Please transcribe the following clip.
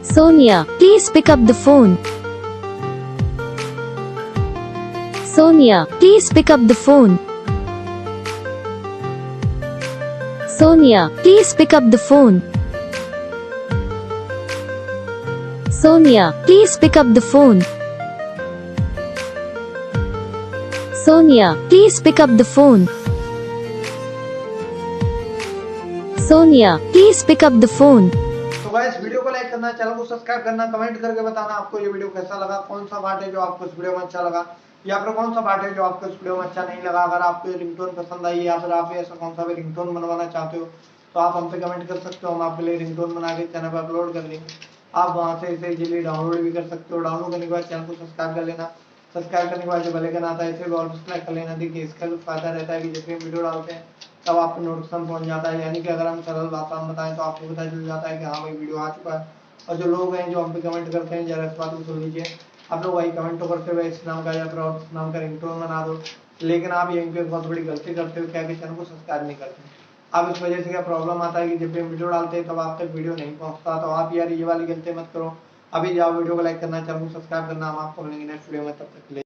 Soniya, please pick up the phone. Soniya, please pick up the phone. Soniya, please pick up the phone. Soniya, please pick up the phone. Soniya, please pick up the phone. Soniya, please pick up the phone. तो guys video को like करना, channel को subscribe करना, comment करके बताना आपको ये video कैसा लगा, कौन सा पार्ट है जो आपको इस वीडियो में अच्छा लगा या फिर कौन सा पार्ट है जो आपको इस वीडियो में अच्छा नहीं लगा। अगर आपको ये रिंगटोन पसंद आई या फिर आप ऐसा कौन सा भी रिंगटोन बनवाना चाहते हो तो आप हमसे कमेंट कर सकते हो, हम आपके लिए रिंगटोन बना के चैनल पर अपलोड कर देंगे। आप वहाँ से इसे इजीली डाउनलोड भी कर सकते हो। डाउनलोड करने के बाद चैनल को सब्सक्राइब कर लेना। सब्सक्राइब करने के बाद जो बेल आइकन आता है इसे भी ऑल पर सेलेक्ट कर लेना। देखिए इसका जो फायदा रहता है कि जब भी हम वीडियो डालते हैं तब आपको नोटिफिकेशन पहुंच जाता है, यानी कि अगर हम सरल भाषा में बताएं तो आपको पता चल जाता है कि हाँ भाई वीडियो आ चुका है। और जो लोग हैं जो हम पे कमेंट करते हैं, जरा इस बात को सुन लीजिए, आप लोग वही कमेंट तो करते हुए इस नाम का या फिर और इस नाम का रिंगटोन बना दो, लेकिन आप यहीं पे बहुत बड़ी गलती करते हो, क्या कि चैनल को सब्सक्राइब नहीं करते। अब इस वजह से क्या प्रॉब्लम आता है कि जब भी हम वीडियो डालते हैं तब आप तक वीडियो नहीं पहुंचता। तो आप यार ये वाली गलती मत करो। अभी जाओ वीडियो को लाइक करना, चैनल को सब्सक्राइब करना। हम आपको मिलेंगे नेक्स्ट वीडियो में, तब तक के लिए।